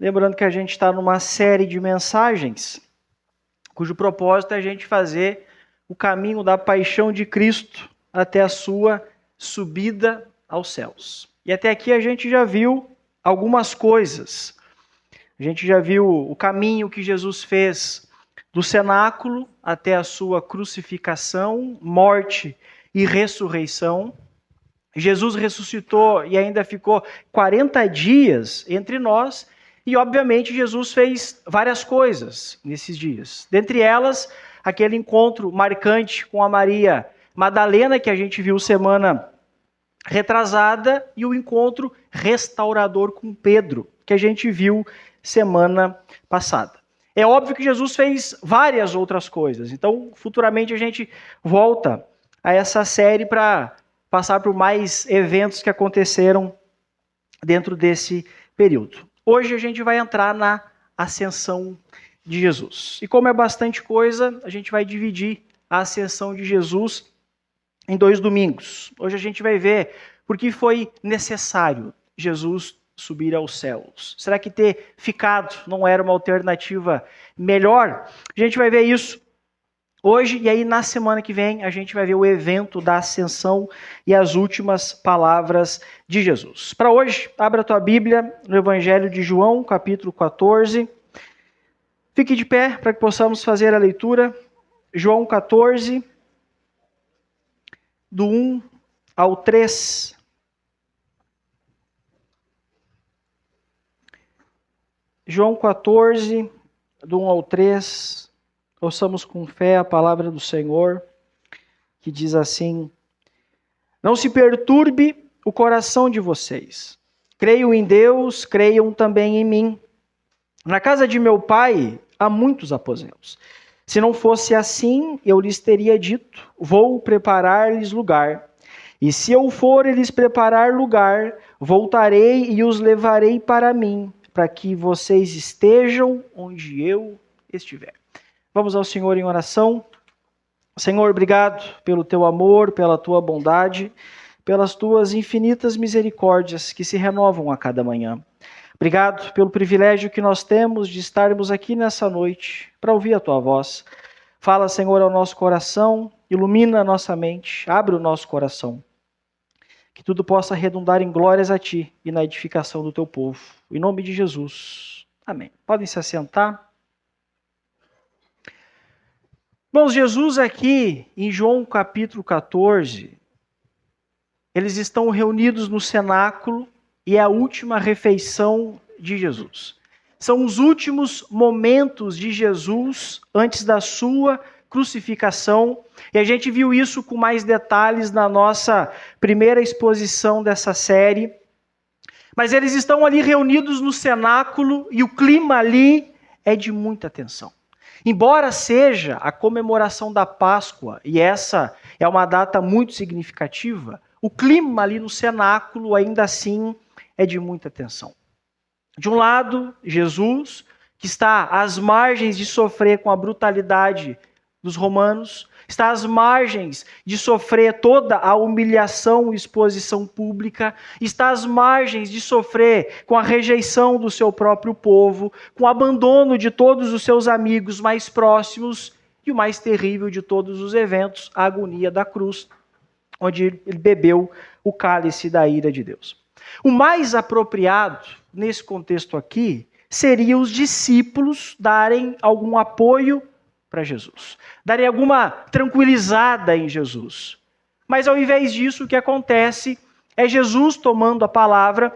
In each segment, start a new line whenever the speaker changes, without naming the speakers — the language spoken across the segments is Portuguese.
Lembrando que a gente está numa série de mensagens, cujo propósito é a gente fazer o caminho da paixão de Cristo até a sua subida aos céus. E até aqui a gente já viu algumas coisas. A gente já viu o caminho que Jesus fez do cenáculo até a sua crucificação, morte e ressurreição. Jesus ressuscitou e ainda ficou 40 dias entre nós. E, obviamente, Jesus fez várias coisas nesses dias. Dentre elas, aquele encontro marcante com a Maria Madalena, que a gente viu semana retrasada, e o encontro restaurador com Pedro, que a gente viu semana passada. É óbvio que Jesus fez várias outras coisas. Então, futuramente, a gente volta a essa série para passar por mais eventos que aconteceram dentro desse período. Hoje a gente vai entrar na ascensão de Jesus. E como é bastante coisa, a gente vai dividir a ascensão de Jesus em 2 domingos. Hoje a gente vai ver por que foi necessário Jesus subir aos céus. Será que ter ficado não era uma alternativa melhor? A gente vai ver isso hoje, e aí na semana que vem a gente vai ver o evento da ascensão e as últimas palavras de Jesus. Para hoje, abra a tua Bíblia no Evangelho de João, capítulo 14. Fique de pé para que possamos fazer a leitura. João 14, do 1 ao 3. João 14, do 1 ao 3. Ouçamos com fé a palavra do Senhor, que diz assim: Não se perturbe o coração de vocês. Creiam em Deus, creiam também em mim. Na casa de meu pai há muitos aposentos. Se não fosse assim, eu lhes teria dito: vou preparar-lhes lugar. E se eu for lhes preparar lugar, voltarei e os levarei para mim, para que vocês estejam onde eu estiver. Vamos ao Senhor em oração. Senhor, obrigado pelo teu amor, pela tua bondade, pelas tuas infinitas misericórdias que se renovam a cada manhã. Obrigado pelo privilégio que nós temos de estarmos aqui nessa noite para ouvir a tua voz. Fala, Senhor, ao nosso coração, ilumina a nossa mente, abre o nosso coração. Que tudo possa redundar em glórias a ti e na edificação do teu povo. Em nome de Jesus. Amém. Podem se assentar. Irmãos, Jesus aqui em João capítulo 14, eles estão reunidos no cenáculo e é a última refeição de Jesus. São os últimos momentos de Jesus antes da sua crucificação, e a gente viu isso com mais detalhes na nossa primeira exposição dessa série. Mas eles estão ali reunidos no cenáculo e o clima ali é de muita tensão. Embora seja a comemoração da Páscoa, e essa é uma data muito significativa, o clima ali no cenáculo ainda assim é de muita tensão. De um lado, Jesus, que está às margens de sofrer com a brutalidade dos romanos, está às margens de sofrer toda a humilhação e exposição pública, está às margens de sofrer com a rejeição do seu próprio povo, com o abandono de todos os seus amigos mais próximos e o mais terrível de todos os eventos, a agonia da cruz, onde ele bebeu o cálice da ira de Deus. O mais apropriado nesse contexto aqui seria os discípulos darem algum apoio para Jesus, darem alguma tranquilizada em Jesus. Mas ao invés disso, o que acontece é Jesus tomando a palavra,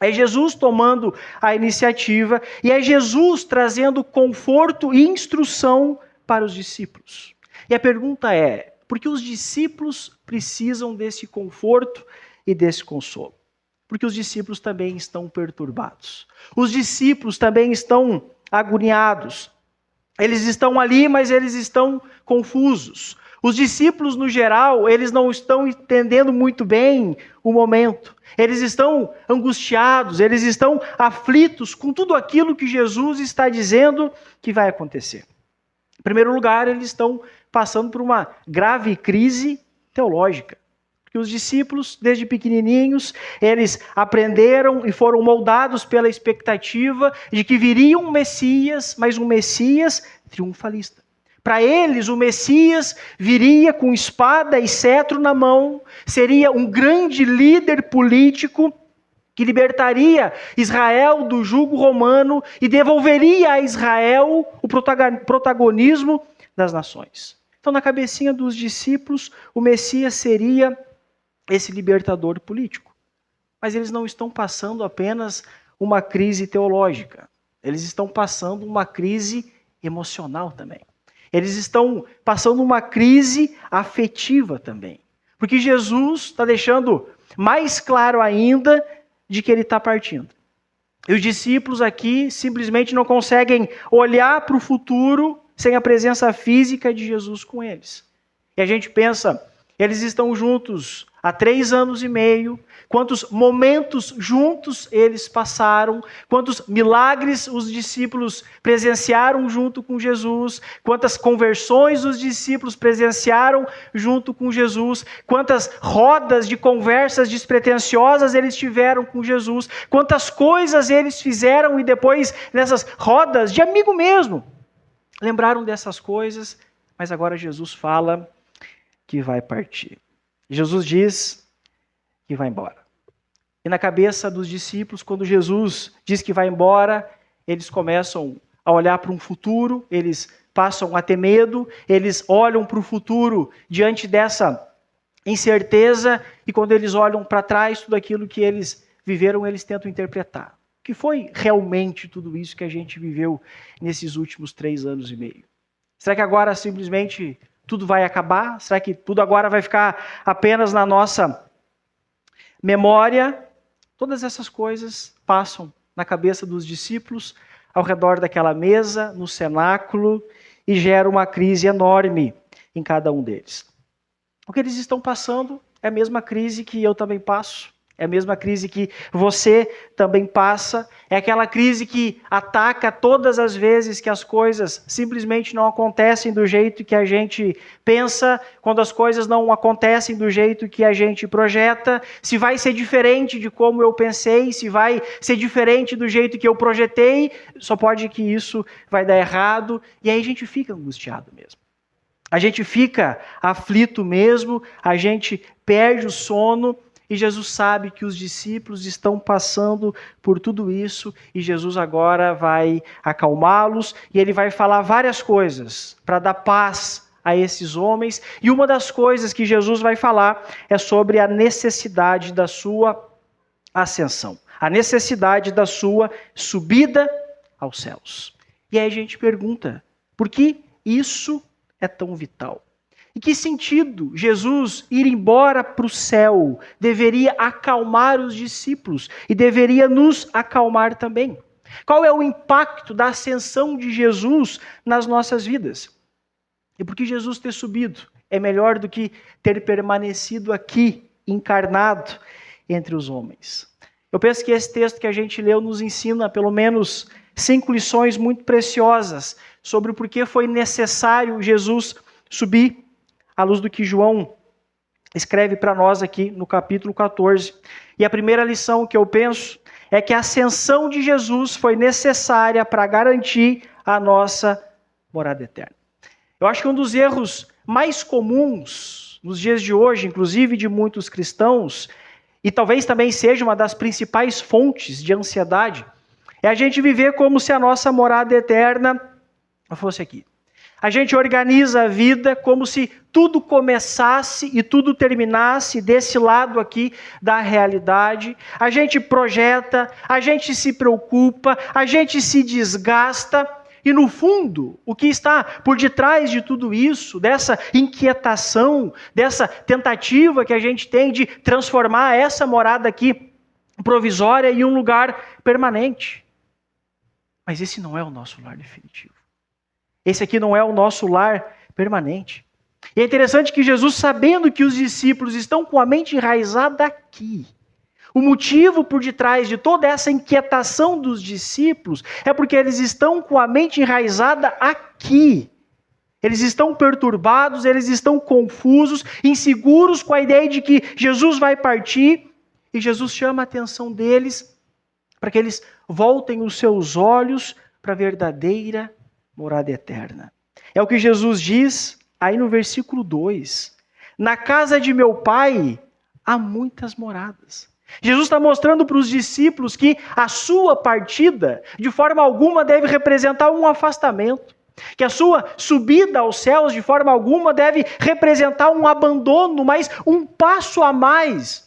é Jesus tomando a iniciativa e é Jesus trazendo conforto e instrução para os discípulos. E a pergunta é, por que os discípulos precisam desse conforto e desse consolo? Porque os discípulos também estão perturbados. Os discípulos também estão agoniados. Eles estão ali, mas eles estão confusos. Os discípulos, no geral, eles não estão entendendo muito bem o momento. Eles estão angustiados, eles estão aflitos com tudo aquilo que Jesus está dizendo que vai acontecer. Em primeiro lugar, eles estão passando por uma grave crise teológica. que os discípulos, desde pequenininhos, eles aprenderam e foram moldados pela expectativa de que viria um Messias, mas um Messias triunfalista. Para eles, o Messias viria com espada e cetro na mão, seria um grande líder político que libertaria Israel do jugo romano e devolveria a Israel o protagonismo das nações. Então, na cabecinha dos discípulos, o Messias seria esse libertador político. Mas eles não estão passando apenas uma crise teológica. Eles estão passando uma crise emocional também. Eles estão passando uma crise afetiva também. Porque Jesus está deixando mais claro ainda de que ele está partindo. E os discípulos aqui simplesmente não conseguem olhar para o futuro sem a presença física de Jesus com eles. E a gente pensa, eles estão juntos há 3 anos e meio, quantos momentos juntos eles passaram, quantos milagres os discípulos presenciaram junto com Jesus, quantas conversões os discípulos presenciaram junto com Jesus, quantas rodas de conversas despretensiosas eles tiveram com Jesus, quantas coisas eles fizeram e depois nessas rodas de amigo mesmo, lembraram dessas coisas, mas agora Jesus fala que vai partir. Jesus diz que vai embora. E na cabeça dos discípulos, quando Jesus diz que vai embora, eles começam a olhar para um futuro, eles passam a ter medo, eles olham para o futuro diante dessa incerteza, e quando eles olham para trás, tudo aquilo que eles viveram, eles tentam interpretar. O que foi realmente tudo isso que a gente viveu nesses últimos 3 anos e meio? Será que agora simplesmente tudo vai acabar? Será que tudo agora vai ficar apenas na nossa memória? Todas essas coisas passam na cabeça dos discípulos ao redor daquela mesa, no cenáculo, e gera uma crise enorme em cada um deles. O que eles estão passando é a mesma crise que eu também passo. É a mesma crise que você também passa. É aquela crise que ataca todas as vezes que as coisas simplesmente não acontecem do jeito que a gente pensa, quando as coisas não acontecem do jeito que a gente projeta, se vai ser diferente de como eu pensei, se vai ser diferente do jeito que eu projetei, só pode que isso vai dar errado, e aí a gente fica angustiado mesmo. A gente fica aflito mesmo, a gente perde o sono. E Jesus sabe que os discípulos estão passando por tudo isso, e Jesus agora vai acalmá-los, e ele vai falar várias coisas para dar paz a esses homens. E uma das coisas que Jesus vai falar é sobre a necessidade da sua ascensão, a necessidade da sua subida aos céus. E aí a gente pergunta, por que isso é tão vital? Em que sentido Jesus ir embora para o céu deveria acalmar os discípulos e deveria nos acalmar também? Qual é o impacto da ascensão de Jesus nas nossas vidas? E por que Jesus ter subido é melhor do que ter permanecido aqui, encarnado entre os homens? Eu penso que esse texto que a gente leu nos ensina pelo menos 5 lições muito preciosas sobre o porquê foi necessário Jesus subir, à luz do que João escreve para nós aqui no capítulo 14. E a primeira lição que eu penso é que a ascensão de Jesus foi necessária para garantir a nossa morada eterna. Eu acho que um dos erros mais comuns nos dias de hoje, inclusive de muitos cristãos, e talvez também seja uma das principais fontes de ansiedade, é a gente viver como se a nossa morada eterna fosse aqui. A gente organiza a vida como se tudo começasse e tudo terminasse desse lado aqui da realidade. A gente projeta, a gente se preocupa, a gente se desgasta. E no fundo, o que está por detrás de tudo isso, dessa inquietação, dessa tentativa que a gente tem de transformar essa morada aqui provisória em um lugar permanente. Mas esse não é o nosso lar definitivo. Esse aqui não é o nosso lar permanente. E é interessante que Jesus, sabendo que os discípulos estão com a mente enraizada aqui, o motivo por detrás de toda essa inquietação dos discípulos é porque eles estão com a mente enraizada aqui. Eles estão perturbados, eles estão confusos, inseguros com a ideia de que Jesus vai partir. E Jesus chama a atenção deles para que eles voltem os seus olhos para a verdadeira morada eterna. É o que Jesus diz aí no versículo 2. Na casa de meu Pai há muitas moradas. Jesus está mostrando para os discípulos que a sua partida, de forma alguma, deve representar um afastamento. Que a sua subida aos céus, de forma alguma, deve representar um abandono, mas um passo a mais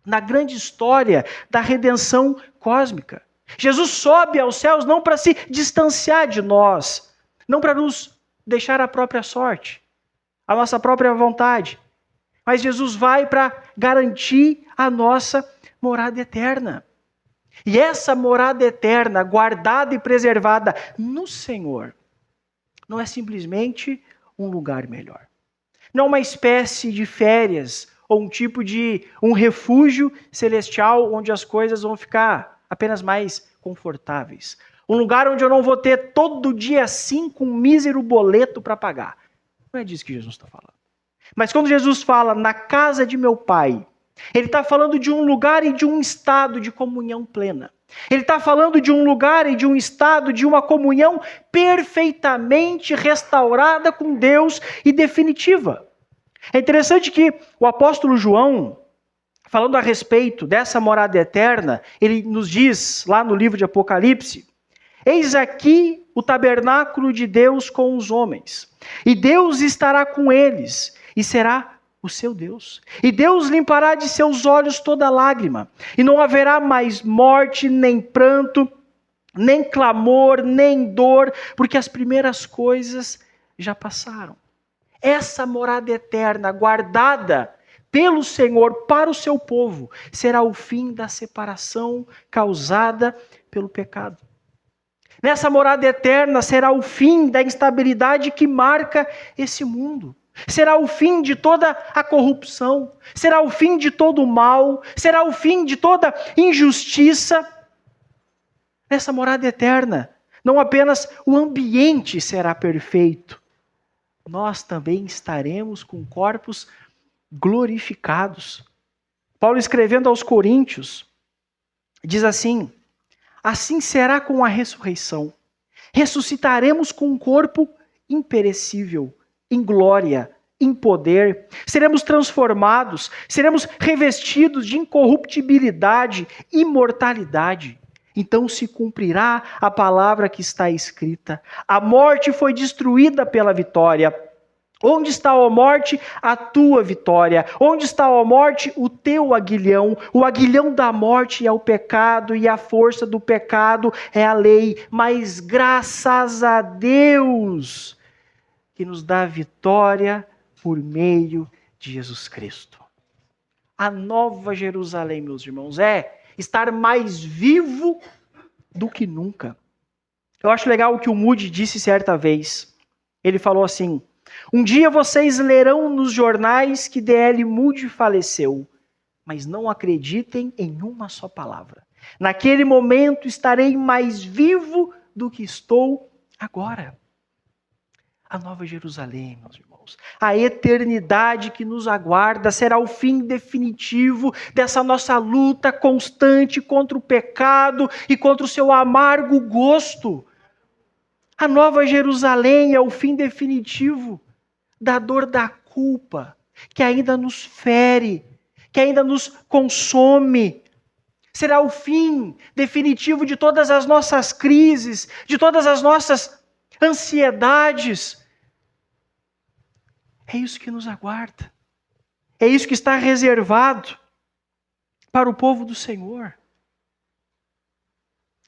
na grande história da redenção cósmica. Jesus sobe aos céus não para se distanciar de nós, não para nos deixar à própria sorte, à nossa própria vontade, mas Jesus vai para garantir a nossa morada eterna. E essa morada eterna, guardada e preservada no Senhor, não é simplesmente um lugar melhor. Não é uma espécie de férias ou um refúgio celestial onde as coisas vão ficar apenas mais confortáveis. Um lugar onde eu não vou ter todo dia 5 um mísero boleto para pagar. Não é disso que Jesus está falando. Mas quando Jesus fala na casa de meu Pai, ele está falando de um lugar e de um estado de comunhão plena. Ele está falando de um lugar e de um estado de uma comunhão perfeitamente restaurada com Deus e definitiva. É interessante que o apóstolo João, falando a respeito dessa morada eterna, ele nos diz lá no livro de Apocalipse: eis aqui o tabernáculo de Deus com os homens, e Deus estará com eles, e será o seu Deus. E Deus limpará de seus olhos toda lágrima, e não haverá mais morte, nem pranto, nem clamor, nem dor, porque as primeiras coisas já passaram. Essa morada eterna, guardada pelo Senhor para o seu povo, será o fim da separação causada pelo pecado. Nessa morada eterna será o fim da instabilidade que marca esse mundo. Será o fim de toda a corrupção, será o fim de todo o mal, será o fim de toda injustiça. Nessa morada eterna, não apenas o ambiente será perfeito, nós também estaremos com corpos glorificados. Paulo, escrevendo aos Coríntios, diz assim: assim será com a ressurreição. Ressuscitaremos com um corpo imperecível, em glória, em poder. Seremos transformados, seremos revestidos de incorruptibilidade, imortalidade. Então se cumprirá a palavra que está escrita: a morte foi destruída pela vitória. Onde está, ó morte, a tua vitória? Onde está, ó morte, o teu aguilhão? O aguilhão da morte é o pecado, e a força do pecado é a lei. Mas graças a Deus que nos dá vitória por meio de Jesus Cristo. A nova Jerusalém, meus irmãos, é estar mais vivo do que nunca. Eu acho legal o que o Moody disse certa vez. Ele falou assim: um dia vocês lerão nos jornais que D.L. Moody faleceu, mas não acreditem em uma só palavra. Naquele momento estarei mais vivo do que estou agora. A nova Jerusalém, meus irmãos, a eternidade que nos aguarda será o fim definitivo dessa nossa luta constante contra o pecado e contra o seu amargo gosto. A nova Jerusalém é o fim definitivo da dor da culpa, que ainda nos fere, que ainda nos consome. Será o fim definitivo de todas as nossas crises, de todas as nossas ansiedades. É isso que nos aguarda. É isso que está reservado para o povo do Senhor.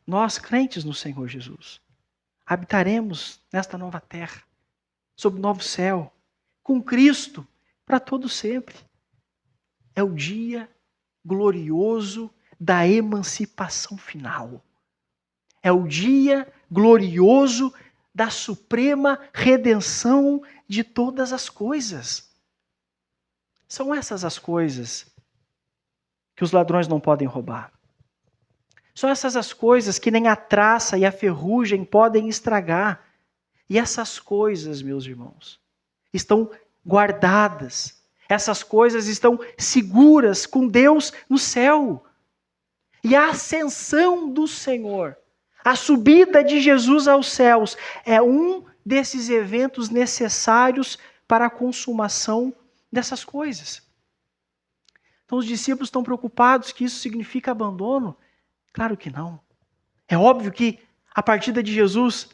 Nós, crentes no Senhor Jesus, habitaremos nesta nova terra, sob novo céu, com Cristo para todo sempre. É o dia glorioso da emancipação final. É o dia glorioso da suprema redenção de todas as coisas. São essas as coisas que os ladrões não podem roubar. São essas as coisas que nem a traça e a ferrugem podem estragar. E essas coisas, meus irmãos, estão guardadas. Essas coisas estão seguras com Deus no céu. E a ascensão do Senhor, a subida de Jesus aos céus, é um desses eventos necessários para a consumação dessas coisas. Então os discípulos estão preocupados que isso significa abandono? Claro que não. É óbvio que a partida de Jesus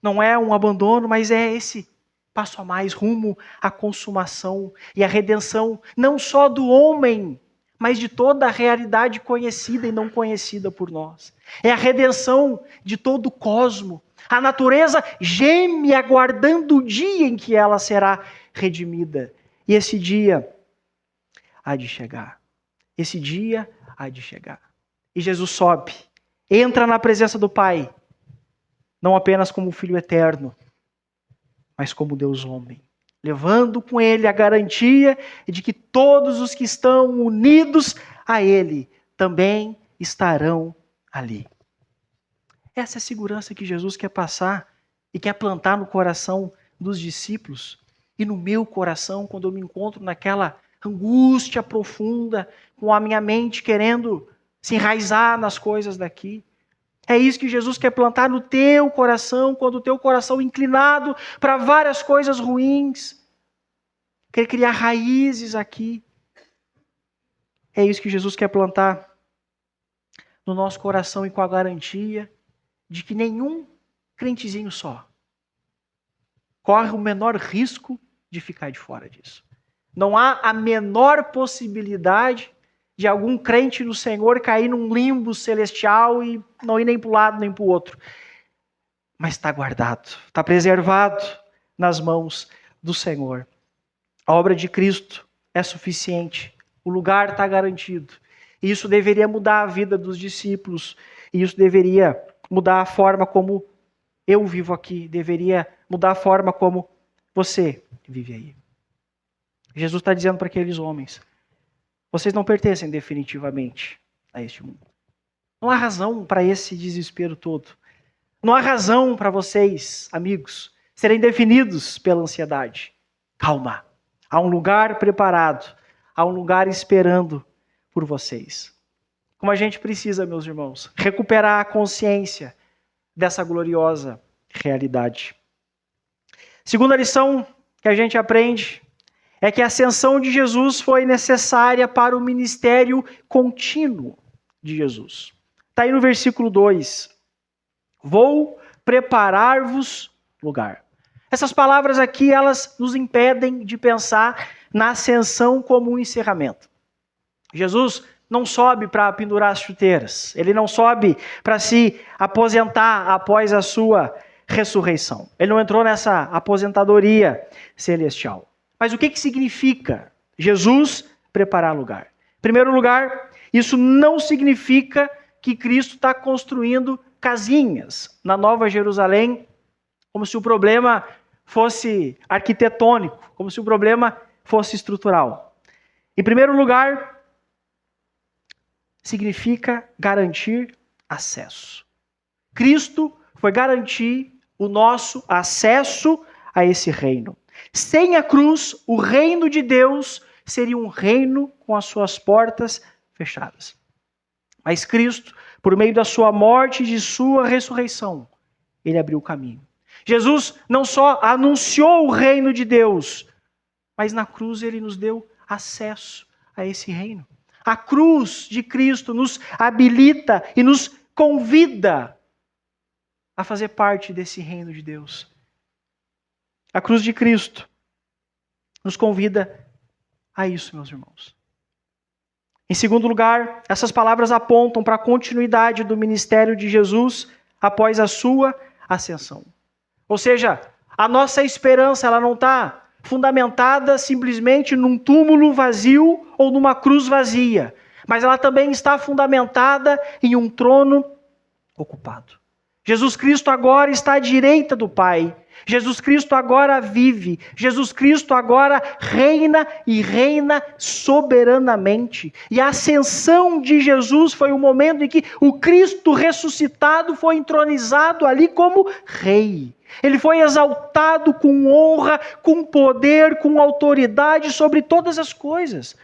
não é um abandono, mas é esse passo a mais rumo à consumação e à redenção, não só do homem, mas de toda a realidade conhecida e não conhecida por nós. É a redenção de todo o cosmo. A natureza geme aguardando o dia em que ela será redimida. E esse dia há de chegar. Esse dia há de chegar. E Jesus sobe, entra na presença do Pai, não apenas como Filho eterno, mas como Deus homem, levando com Ele a garantia de que todos os que estão unidos a Ele também estarão ali. Essa é a segurança que Jesus quer passar e quer plantar no coração dos discípulos e no meu coração quando eu me encontro naquela angústia profunda, com a minha mente querendo se enraizar nas coisas daqui. É isso que Jesus quer plantar no teu coração, quando o teu coração é inclinado para várias coisas ruins. Quer criar raízes aqui. É isso que Jesus quer plantar no nosso coração e com a garantia de que nenhum crentezinho só corre o menor risco de ficar de fora disso. Não há a menor possibilidade de algum crente no Senhor cair num limbo celestial e não ir nem para um lado nem para o outro. Mas está guardado, está preservado nas mãos do Senhor. A obra de Cristo é suficiente, o lugar está garantido. E isso deveria mudar a vida dos discípulos, e isso deveria mudar a forma como eu vivo aqui, deveria mudar a forma como você vive aí. Jesus está dizendo para aqueles homens: vocês não pertencem definitivamente a este mundo. Não há razão para esse desespero todo. Não há razão para vocês, amigos, serem definidos pela ansiedade. Calma. Há um lugar preparado. Há um lugar esperando por vocês. Como a gente precisa, meus irmãos, recuperar a consciência dessa gloriosa realidade. Segunda lição que a gente aprende é que a ascensão de Jesus foi necessária para o ministério contínuo de Jesus. Está aí no versículo 2. Vou preparar-vos lugar. Essas palavras aqui, elas nos impedem de pensar na ascensão como um encerramento. Jesus não sobe para pendurar as chuteiras. Ele não sobe para se aposentar após a sua ressurreição. Ele não entrou nessa aposentadoria celestial. Mas o que significa Jesus preparar lugar? Em primeiro lugar, isso não significa que Cristo está construindo casinhas na Nova Jerusalém, como se o problema fosse arquitetônico, como se o problema fosse estrutural. Em primeiro lugar, significa garantir acesso. Cristo foi garantir o nosso acesso a esse reino. Sem a cruz, o reino de Deus seria um reino com as suas portas fechadas. Mas Cristo, por meio da sua morte e de sua ressurreição, ele abriu o caminho. Jesus não só anunciou o reino de Deus, mas na cruz ele nos deu acesso a esse reino. A cruz de Cristo nos habilita e nos convida a fazer parte desse reino de Deus. A cruz de Cristo nos convida a isso, meus irmãos. Em segundo lugar, essas palavras apontam para a continuidade do ministério de Jesus após a sua ascensão. Ou seja, a nossa esperança ela não está fundamentada simplesmente num túmulo vazio ou numa cruz vazia, mas ela também está fundamentada em um trono ocupado. Jesus Cristo agora está à direita do Pai. Jesus Cristo agora vive. Jesus Cristo agora reina e reina soberanamente. E a ascensão de Jesus foi o momento em que o Cristo ressuscitado foi entronizado ali como rei. Ele foi exaltado com honra, com poder, com autoridade sobre todas as coisas.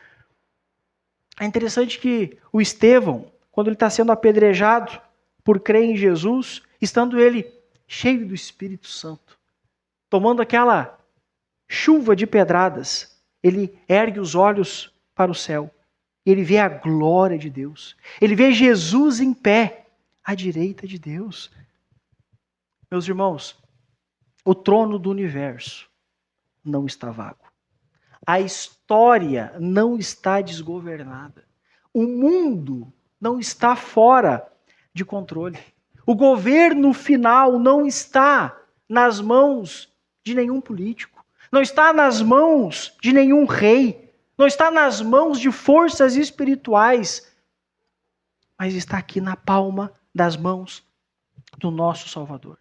É interessante que o Estevão, quando ele está sendo apedrejado por crer em Jesus, estando ele cheio do Espírito Santo, tomando aquela chuva de pedradas, ele ergue os olhos para o céu. Ele vê a glória de Deus. Ele vê Jesus em pé, à direita de Deus. Meus irmãos, o trono do universo não está vago. A história não está desgovernada. O mundo não está fora de controle. O governo final não está nas mãos de nenhum político. Não está nas mãos de nenhum rei. Não está nas mãos de forças espirituais. Mas está aqui na palma das mãos do nosso Salvador.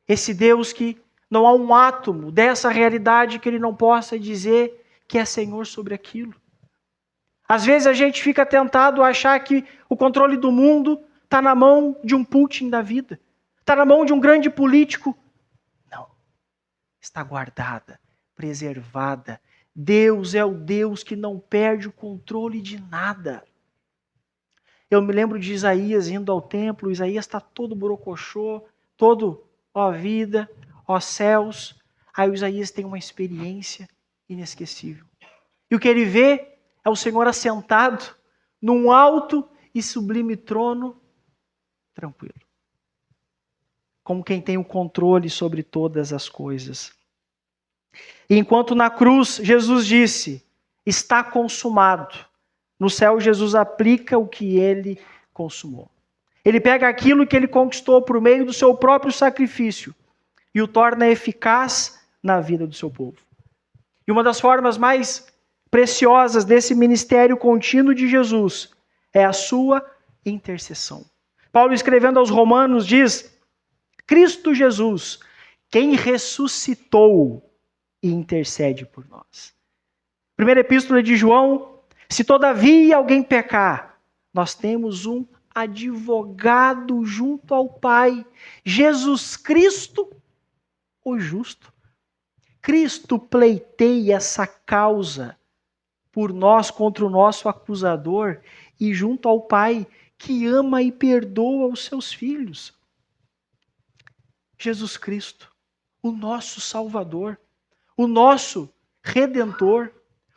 Esse Deus que não há um átomo dessa realidade que ele não possa dizer que é Senhor sobre aquilo. Às vezes a gente fica tentado a achar que o controle do mundo está na mão de um Putin da vida. Está na mão de um grande político. Não. Está guardada, preservada. Deus é o Deus que não perde o controle de nada. Eu me lembro de Isaías indo ao templo. Isaías está todo borocochô, todo, ó vida, ó céus. Aí o Isaías tem uma experiência inesquecível. E o que ele vê é o Senhor assentado num alto e sublime trono, tranquilo. Como quem tem o controle sobre todas as coisas. E enquanto na cruz Jesus disse, está consumado. No céu Jesus aplica o que ele consumou. Ele pega aquilo que ele conquistou por meio do seu próprio sacrifício e o torna eficaz na vida do seu povo. E uma das formas mais preciosas desse ministério contínuo de Jesus é a sua intercessão. Paulo, escrevendo aos Romanos, diz: Cristo Jesus, quem ressuscitou e intercede por nós. Primeira epístola de João: se todavia alguém pecar, nós temos um advogado junto ao Pai, Jesus Cristo, o justo. Cristo pleiteia essa causa por nós contra o nosso acusador e junto ao Pai que ama e perdoa os seus filhos. Jesus Cristo, o nosso Salvador, o nosso Redentor,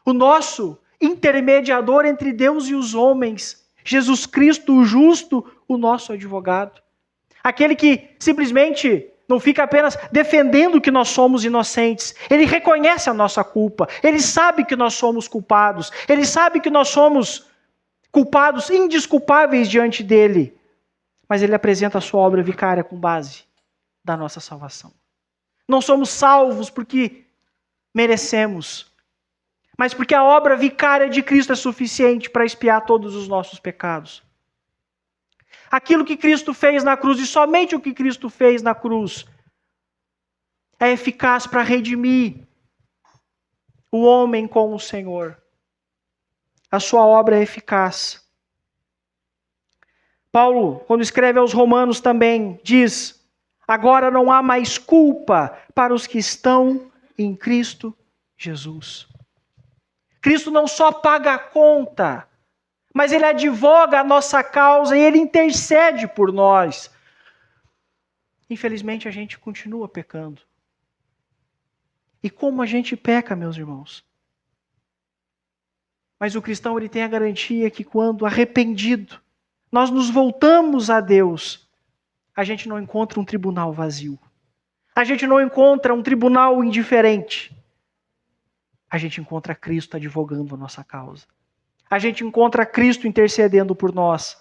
o nosso intermediador entre Deus e os homens, Jesus Cristo, o justo, o nosso advogado. Aquele que simplesmente não fica apenas defendendo que nós somos inocentes. Ele reconhece a nossa culpa. Ele sabe que nós somos culpados. Ele sabe que nós somos culpados indesculpáveis diante dele. Mas ele apresenta a sua obra vicária com base da nossa salvação. Não somos salvos porque merecemos, mas porque a obra vicária de Cristo é suficiente para expiar todos os nossos pecados. Aquilo que Cristo fez na cruz, e somente o que Cristo fez na cruz, é eficaz para redimir o homem com o Senhor. A sua obra é eficaz. Paulo, quando escreve aos Romanos também, diz: agora não há mais culpa para os que estão em Cristo Jesus. Cristo não só paga a conta, mas ele advoga a nossa causa e ele intercede por nós. Infelizmente a gente continua pecando. E como a gente peca, meus irmãos? Mas o cristão ele tem a garantia que quando arrependido, nós nos voltamos a Deus, a gente não encontra um tribunal vazio. A gente não encontra um tribunal indiferente. A gente encontra Cristo advogando a nossa causa. A gente encontra Cristo intercedendo por nós.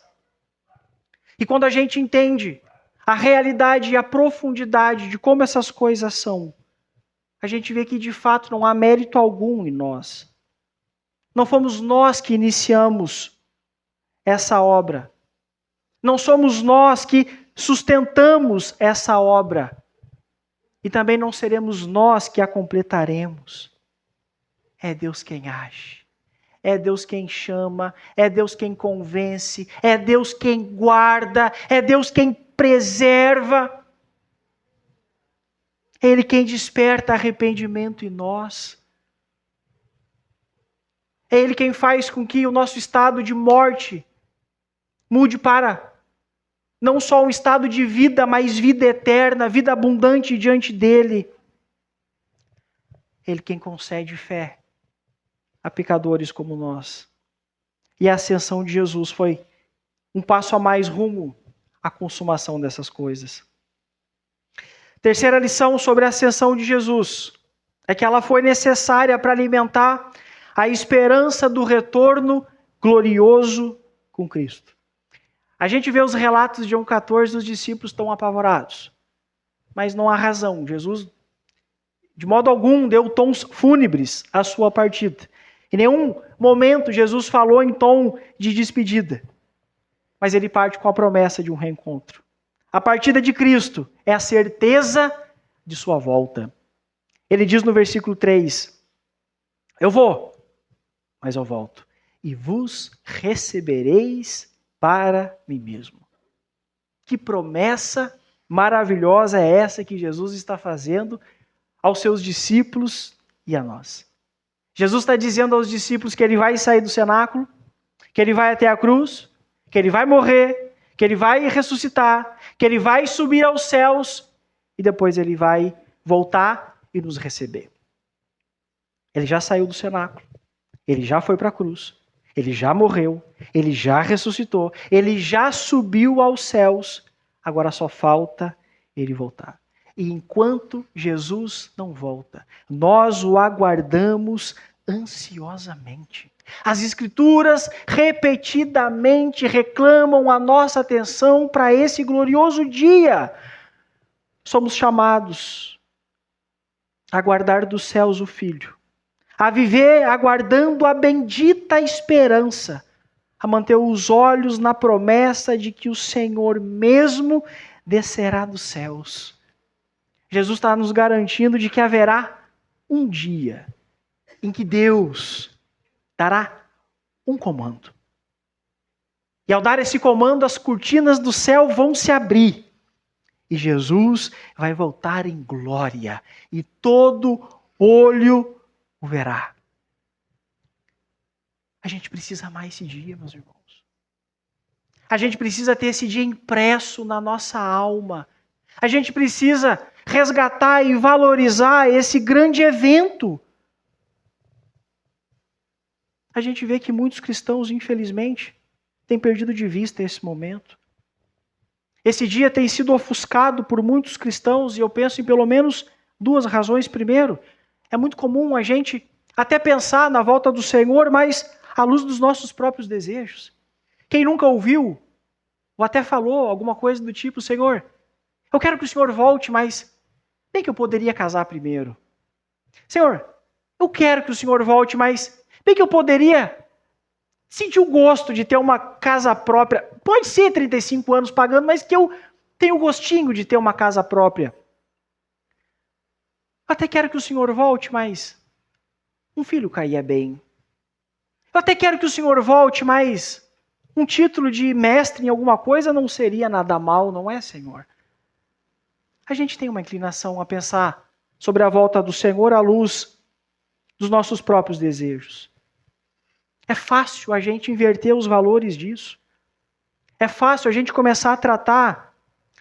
E quando a gente entende a realidade e a profundidade de como essas coisas são, a gente vê que de fato não há mérito algum em nós. Não fomos nós que iniciamos essa obra. Não somos nós que sustentamos essa obra. E também não seremos nós que a completaremos. É Deus quem age. É Deus quem chama, é Deus quem convence, é Deus quem guarda, é Deus quem preserva. É Ele quem desperta arrependimento em nós. É Ele quem faz com que o nosso estado de morte mude para não só um estado de vida, mas vida eterna, vida abundante diante dEle. Ele quem concede fé a pecadores como nós. E a ascensão de Jesus foi um passo a mais rumo à consumação dessas coisas. Terceira lição sobre a ascensão de Jesus é que ela foi necessária para alimentar a esperança do retorno glorioso com Cristo. A gente vê os relatos de João 14, os discípulos estão apavorados. Mas não há razão. Jesus, de modo algum, deu tons fúnebres à sua partida. Em nenhum momento Jesus falou em tom de despedida. Mas ele parte com a promessa de um reencontro. A partida de Cristo é a certeza de sua volta. Ele diz no versículo 3, eu vou, mas eu volto. E vos recebereis para mim mesmo. Que promessa maravilhosa é essa que Jesus está fazendo aos seus discípulos e a nós. Jesus está dizendo aos discípulos que ele vai sair do cenáculo, que ele vai até a cruz, que ele vai morrer, que ele vai ressuscitar, que ele vai subir aos céus e depois ele vai voltar e nos receber. Ele já saiu do cenáculo, ele já foi para a cruz, ele já morreu, ele já ressuscitou, ele já subiu aos céus, agora só falta ele voltar. E enquanto Jesus não volta, nós o aguardamos ansiosamente. As Escrituras repetidamente reclamam a nossa atenção para esse glorioso dia. Somos chamados a aguardar dos céus o Filho, a viver aguardando a bendita esperança, a manter os olhos na promessa de que o Senhor mesmo descerá dos céus. Jesus está nos garantindo de que haverá um dia em que Deus dará um comando. E ao dar esse comando, as cortinas do céu vão se abrir. E Jesus vai voltar em glória. E todo olho o verá. A gente precisa amar esse dia, meus irmãos. A gente precisa ter esse dia impresso na nossa alma. A gente precisa resgatar e valorizar esse grande evento. A gente vê que muitos cristãos, infelizmente, têm perdido de vista esse momento. Esse dia tem sido ofuscado por muitos cristãos e eu penso em pelo menos duas razões. Primeiro, é muito comum a gente até pensar na volta do Senhor, mas à luz dos nossos próprios desejos. Quem nunca ouviu ou até falou alguma coisa do tipo, Senhor, eu quero que o Senhor volte, mas bem que eu poderia casar primeiro. Senhor, eu quero que o Senhor volte, mas bem que eu poderia sentir o gosto de ter uma casa própria. Pode ser 35 anos pagando, mas que eu tenho o gostinho de ter uma casa própria. Eu até quero que o Senhor volte, mas um filho caía bem. Eu até quero que o Senhor volte, mas um título de mestre em alguma coisa não seria nada mal, não é, Senhor? A gente tem uma inclinação a pensar sobre a volta do Senhor à luz dos nossos próprios desejos. É fácil a gente inverter os valores disso. É fácil a gente começar a tratar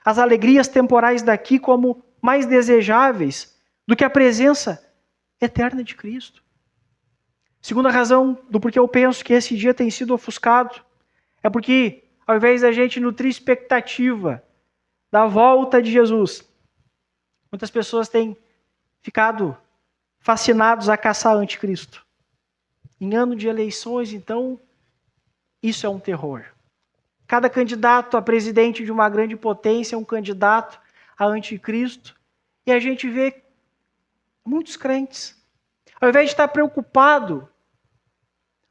as alegrias temporais daqui como mais desejáveis do que a presença eterna de Cristo. Segunda razão do porquê eu penso que esse dia tem sido ofuscado é porque, ao invés da gente nutrir expectativa da volta de Jesus, muitas pessoas têm ficado fascinados a caçar anticristo. Em ano de eleições, então, isso é um terror. Cada candidato a presidente de uma grande potência é um candidato a anticristo. E a gente vê muitos crentes, ao invés de estar preocupado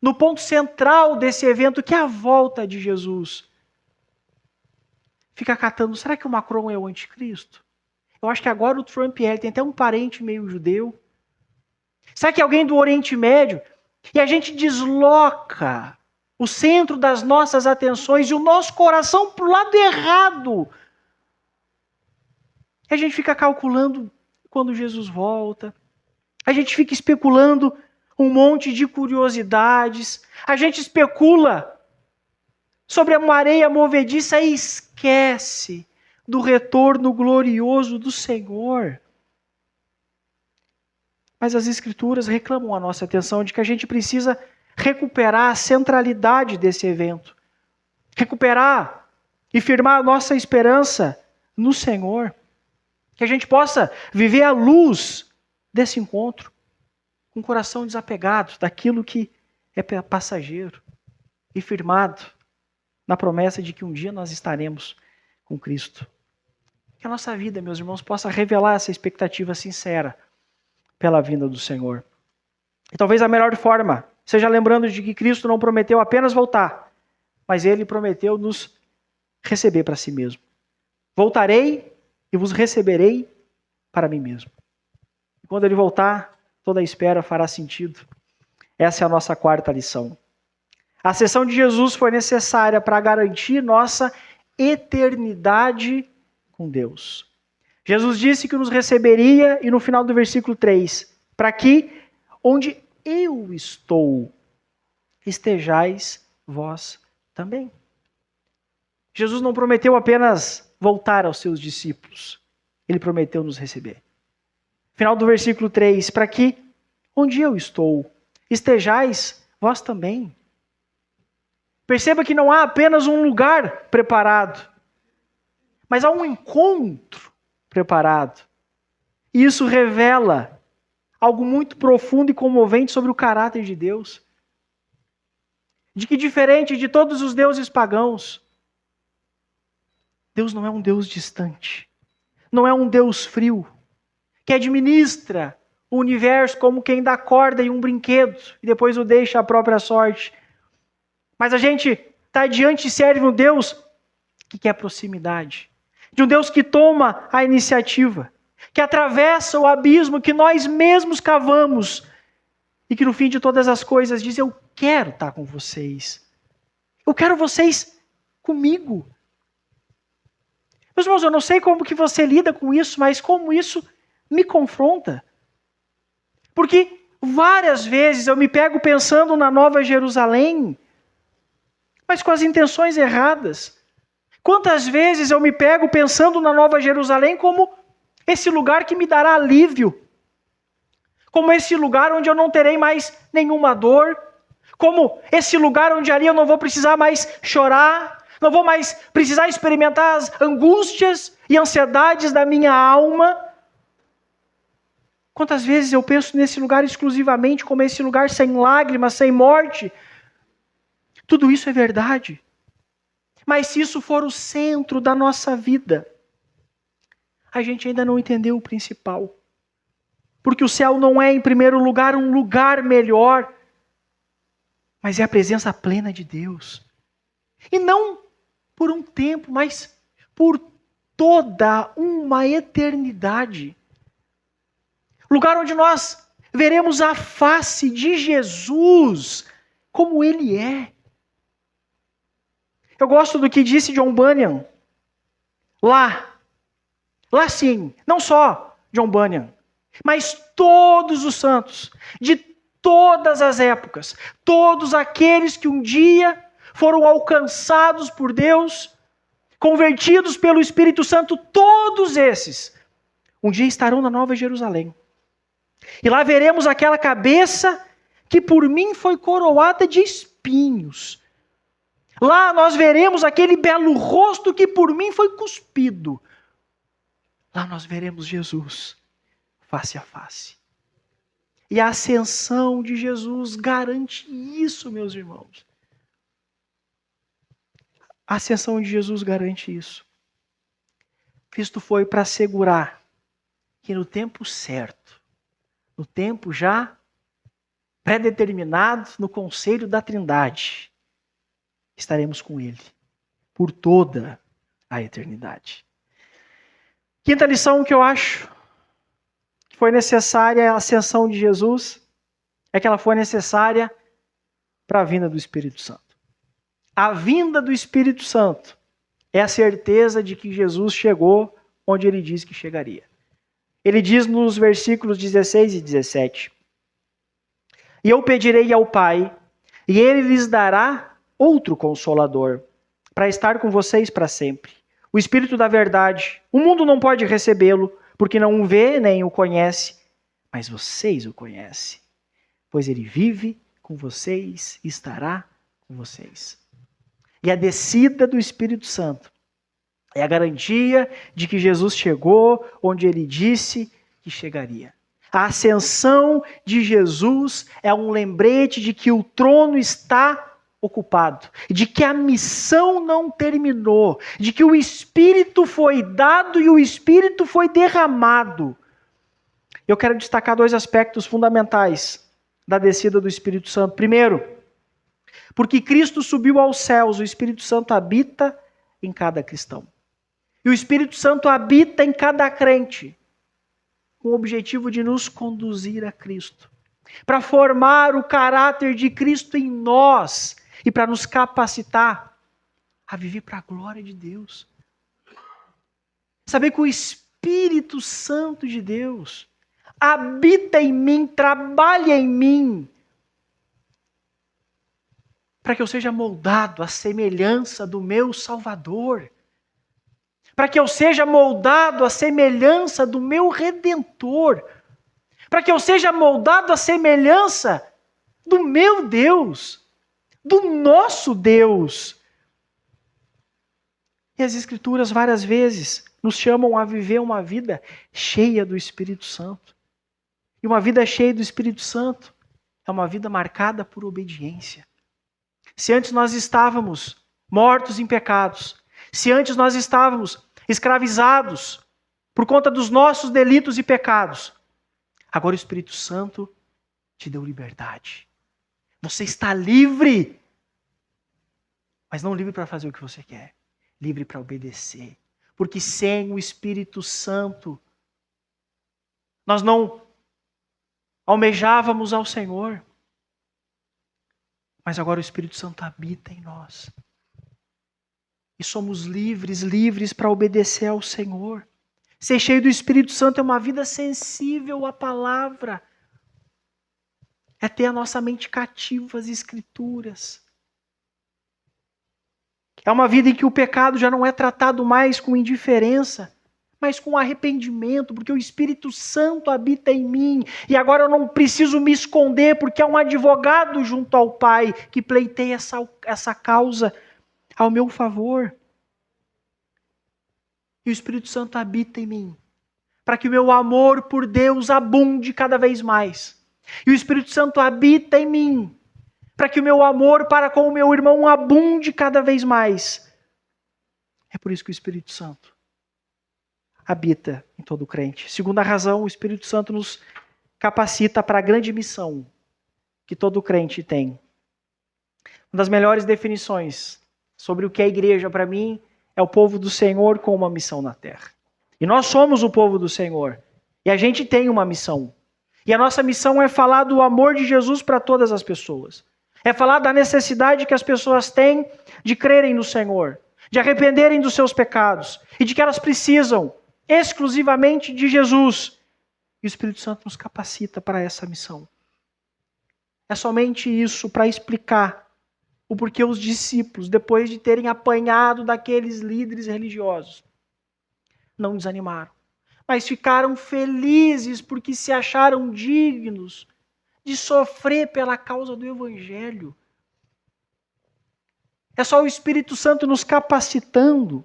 no ponto central desse evento, que é a volta de Jesus, fica catando, será que o Macron é o anticristo? Eu acho que agora o Trump é, ele tem até um parente meio judeu. Será que é alguém do Oriente Médio? E a gente desloca o centro das nossas atenções e o nosso coração para o lado errado. E a gente fica calculando quando Jesus volta. A gente fica especulando um monte de curiosidades. A gente especula sobre a areia movediça e esquece do retorno glorioso do Senhor. Mas as Escrituras reclamam a nossa atenção de que a gente precisa recuperar a centralidade desse evento. Recuperar e firmar a nossa esperança no Senhor. Que a gente possa viver à luz desse encontro, com o coração desapegado daquilo que é passageiro e firmado na promessa de que um dia nós estaremos com Cristo. Que a nossa vida, meus irmãos, possa revelar essa expectativa sincera pela vinda do Senhor. E talvez a melhor forma seja lembrando de que Cristo não prometeu apenas voltar, mas Ele prometeu nos receber para si mesmo. Voltarei e vos receberei para mim mesmo. E quando Ele voltar, toda a espera fará sentido. Essa é a nossa quarta lição. A ascensão de Jesus foi necessária para garantir nossa eternidade com Deus. Jesus disse que nos receberia, e no final do versículo 3, para que, onde eu estou, estejais vós também. Jesus não prometeu apenas voltar aos seus discípulos, Ele prometeu nos receber. Final do versículo 3, para que, onde eu estou, estejais vós também. Perceba que não há apenas um lugar preparado, mas há um encontro preparado. E isso revela algo muito profundo e comovente sobre o caráter de Deus. De que, diferente de todos os deuses pagãos, Deus não é um Deus distante, não é um Deus frio, que administra o universo como quem dá corda em um brinquedo e depois o deixa à própria sorte. Mas a gente está diante e serve um Deus que quer proximidade, de um Deus que toma a iniciativa, que atravessa o abismo que nós mesmos cavamos e que no fim de todas as coisas diz: eu quero estar com vocês, eu quero vocês comigo. Meus irmãos, eu não sei como que você lida com isso, mas como isso me confronta. Porque várias vezes eu me pego pensando na Nova Jerusalém, mas com as intenções erradas. Quantas vezes eu me pego pensando na Nova Jerusalém como esse lugar que me dará alívio, como esse lugar onde eu não terei mais nenhuma dor, como esse lugar onde ali eu não vou precisar mais chorar, não vou mais precisar experimentar as angústias e ansiedades da minha alma. Quantas vezes eu penso nesse lugar exclusivamente como esse lugar sem lágrimas, sem morte? Tudo isso é verdade. Mas se isso for o centro da nossa vida, a gente ainda não entendeu o principal. Porque o céu não é, em primeiro lugar, um lugar melhor, mas é a presença plena de Deus. E não por um tempo, mas por toda uma eternidade. Lugar onde nós veremos a face de Jesus como Ele é. Eu gosto do que disse John Bunyan. Lá sim, não só John Bunyan, mas todos os santos, de todas as épocas, todos aqueles que um dia foram alcançados por Deus, convertidos pelo Espírito Santo, todos esses, um dia estarão na Nova Jerusalém. E lá veremos aquela cabeça que por mim foi coroada de espinhos. Lá nós veremos aquele belo rosto que por mim foi cuspido. Lá nós veremos Jesus face a face. E a ascensão de Jesus garante isso, meus irmãos. A ascensão de Jesus garante isso. Cristo foi para assegurar que no tempo certo, no tempo já pré-determinado, no conselho da Trindade, estaremos com Ele por toda a eternidade. Quinta lição que eu acho que foi necessária a ascensão de Jesus é que ela foi necessária para a vinda do Espírito Santo. A vinda do Espírito Santo é a certeza de que Jesus chegou onde Ele disse que chegaria. Ele diz nos versículos 16 e 17: E eu pedirei ao Pai, e ele lhes dará outro Consolador, para estar com vocês para sempre. O Espírito da verdade. O mundo não pode recebê-lo, porque não o vê nem o conhece, mas vocês o conhecem, pois ele vive com vocês e estará com vocês. E a descida do Espírito Santo é a garantia de que Jesus chegou onde ele disse que chegaria. A ascensão de Jesus é um lembrete de que o trono está ocupado, de que a missão não terminou, de que o Espírito foi dado e o Espírito foi derramado. Eu quero destacar dois aspectos fundamentais da descida do Espírito Santo. Primeiro, porque Cristo subiu aos céus, o Espírito Santo habita em cada cristão. E o Espírito Santo habita em cada crente, com o objetivo de nos conduzir a Cristo, para formar o caráter de Cristo em nós e para nos capacitar a viver para a glória de Deus. Saber que o Espírito Santo de Deus habita em mim, trabalha em mim, para que eu seja moldado à semelhança do meu Salvador, para que eu seja moldado à semelhança do meu Redentor, para que eu seja moldado à semelhança do meu Deus, do nosso Deus. E as Escrituras várias vezes nos chamam a viver uma vida cheia do Espírito Santo. E uma vida cheia do Espírito Santo é uma vida marcada por obediência. Se antes nós estávamos mortos em pecados, se antes nós estávamos escravizados por conta dos nossos delitos e pecados, agora o Espírito Santo te deu liberdade. Você está livre, mas não livre para fazer o que você quer, livre para obedecer. Porque sem o Espírito Santo, nós não almejávamos ao Senhor, mas agora o Espírito Santo habita em nós. E somos livres para obedecer ao Senhor. Ser cheio do Espírito Santo é uma vida sensível à palavra. É ter a nossa mente cativa às Escrituras. É uma vida em que o pecado já não é tratado mais com indiferença, mas com arrependimento, porque o Espírito Santo habita em mim. E agora eu não preciso me esconder, porque há um advogado junto ao Pai que pleiteia essa causa ao meu favor. E o Espírito Santo habita em mim, para que o meu amor por Deus abunde cada vez mais. E o Espírito Santo habita em mim, para que o meu amor para com o meu irmão abunde cada vez mais. É por isso que o Espírito Santo habita em todo crente. Segunda razão, o Espírito Santo nos capacita para a grande missão que todo crente tem. Uma das melhores definições sobre o que é a igreja para mim é o povo do Senhor com uma missão na terra. E nós somos o povo do Senhor. E a gente tem uma missão. E a nossa missão é falar do amor de Jesus para todas as pessoas. É falar da necessidade que as pessoas têm de crerem no Senhor, de arrependerem dos seus pecados e de que elas precisam exclusivamente de Jesus. E o Espírito Santo nos capacita para essa missão. É somente isso para explicar o porquê os discípulos, depois de terem apanhado daqueles líderes religiosos, não desanimaram, mas ficaram felizes porque se acharam dignos de sofrer pela causa do Evangelho. É só o Espírito Santo nos capacitando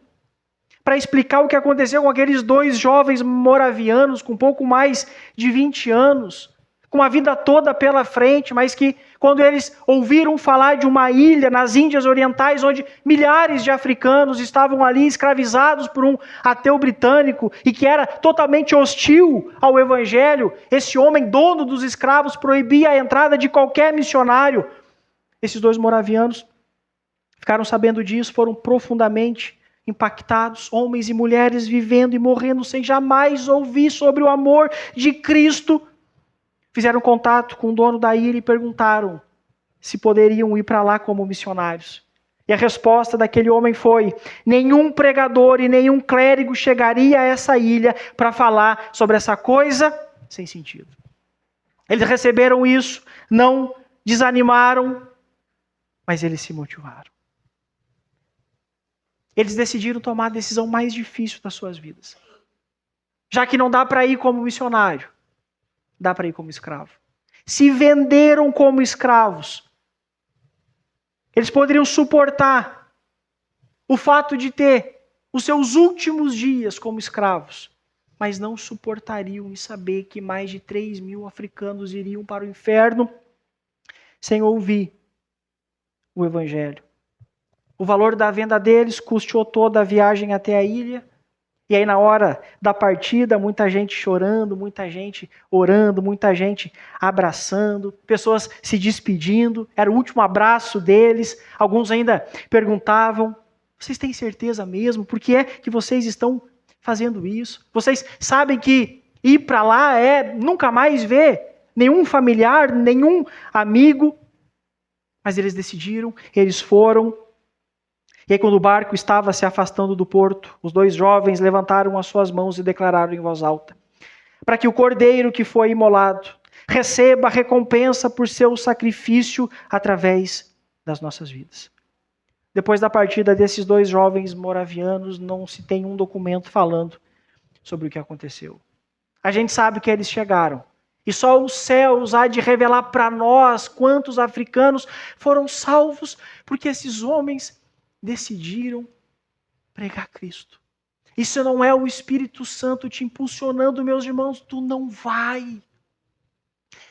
para explicar o que aconteceu com aqueles dois jovens moravianos com pouco mais de 20 anos, com a vida toda pela frente, mas que quando eles ouviram falar de uma ilha nas Índias Orientais, onde milhares de africanos estavam ali escravizados por um ateu britânico e que era totalmente hostil ao Evangelho, esse homem, dono dos escravos, proibia a entrada de qualquer missionário. Esses dois moravianos ficaram sabendo disso, foram profundamente impactados, homens e mulheres vivendo e morrendo sem jamais ouvir sobre o amor de Cristo. Fizeram contato com o dono da ilha e perguntaram se poderiam ir para lá como missionários. E a resposta daquele homem foi: nenhum pregador e nenhum clérigo chegaria a essa ilha para falar sobre essa coisa sem sentido. Eles receberam isso, não desanimaram, mas eles se motivaram. Eles decidiram tomar a decisão mais difícil das suas vidas. Já que não dá para ir como missionário, dá para ir como escravo. Se venderam como escravos. Eles poderiam suportar o fato de ter os seus últimos dias como escravos, mas não suportariam em saber que mais de 3.000 africanos iriam para o inferno sem ouvir o evangelho. O valor da venda deles custeou toda a viagem até a ilha. E aí, na hora da partida, muita gente chorando, muita gente orando, muita gente abraçando, pessoas se despedindo. Era o último abraço deles. Alguns ainda perguntavam: vocês têm certeza mesmo? Por que é que vocês estão fazendo isso? Vocês sabem que ir para lá é nunca mais ver nenhum familiar, nenhum amigo? Mas eles decidiram, eles foram. E aí, quando o barco estava se afastando do porto, os 2 jovens levantaram as suas mãos e declararam em voz alta: para que o cordeiro que foi imolado receba a recompensa por seu sacrifício através das nossas vidas. Depois da partida desses 2 jovens moravianos, não se tem um documento falando sobre o que aconteceu. A gente sabe que eles chegaram. E só os céus há de revelar para nós quantos africanos foram salvos, porque esses homens decidiram pregar Cristo. Isso não é o Espírito Santo te impulsionando, meus irmãos, tu não vai.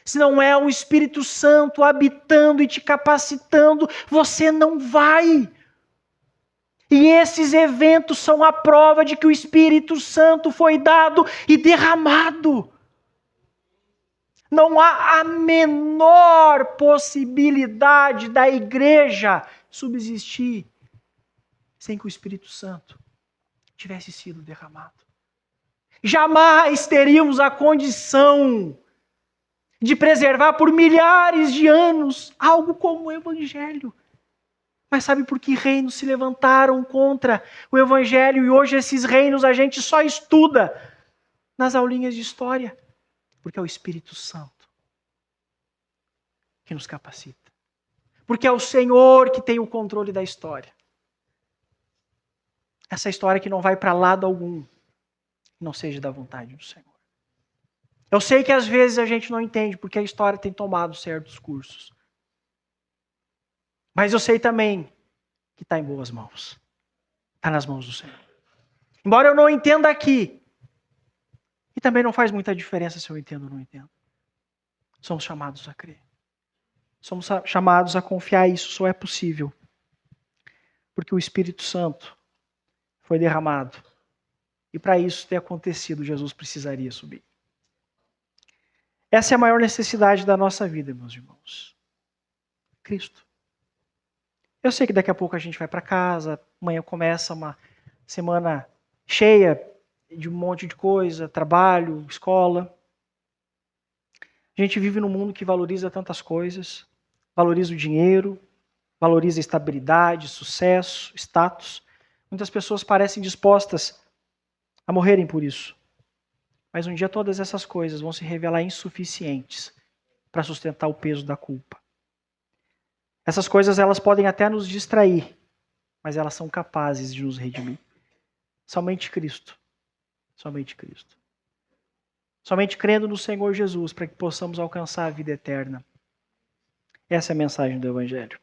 Se não é o Espírito Santo habitando e te capacitando, você não vai. E esses eventos são a prova de que o Espírito Santo foi dado e derramado. Não há a menor possibilidade da igreja subsistir sem que o Espírito Santo tivesse sido derramado. Jamais teríamos a condição de preservar por milhares de anos algo como o Evangelho. Mas sabe por que reinos se levantaram contra o Evangelho e hoje esses reinos a gente só estuda nas aulinhas de história? Porque é o Espírito Santo que nos capacita. Porque é o Senhor que tem o controle da história. Essa história que não vai para lado algum, não seja da vontade do Senhor. Eu sei que às vezes a gente não entende porque a história tem tomado certos cursos. Mas eu sei também que está em boas mãos. Está nas mãos do Senhor. Embora eu não entenda aqui, e também não faz muita diferença se eu entendo ou não entendo. Somos chamados a crer. Somos chamados a confiar, isso só é possível porque o Espírito Santo foi derramado. E para isso ter acontecido, Jesus precisaria subir. Essa é a maior necessidade da nossa vida, meus irmãos. Cristo. Eu sei que daqui a pouco a gente vai para casa, amanhã começa uma semana cheia de um monte de coisa, trabalho, escola. A gente vive num mundo que valoriza tantas coisas, valoriza o dinheiro, valoriza a estabilidade, sucesso, status. Muitas pessoas parecem dispostas a morrerem por isso. Mas um dia todas essas coisas vão se revelar insuficientes para sustentar o peso da culpa. Essas coisas elas podem até nos distrair, mas elas são capazes de nos redimir. Somente Cristo. Somente Cristo. Somente crendo no Senhor Jesus para que possamos alcançar a vida eterna. Essa é a mensagem do Evangelho.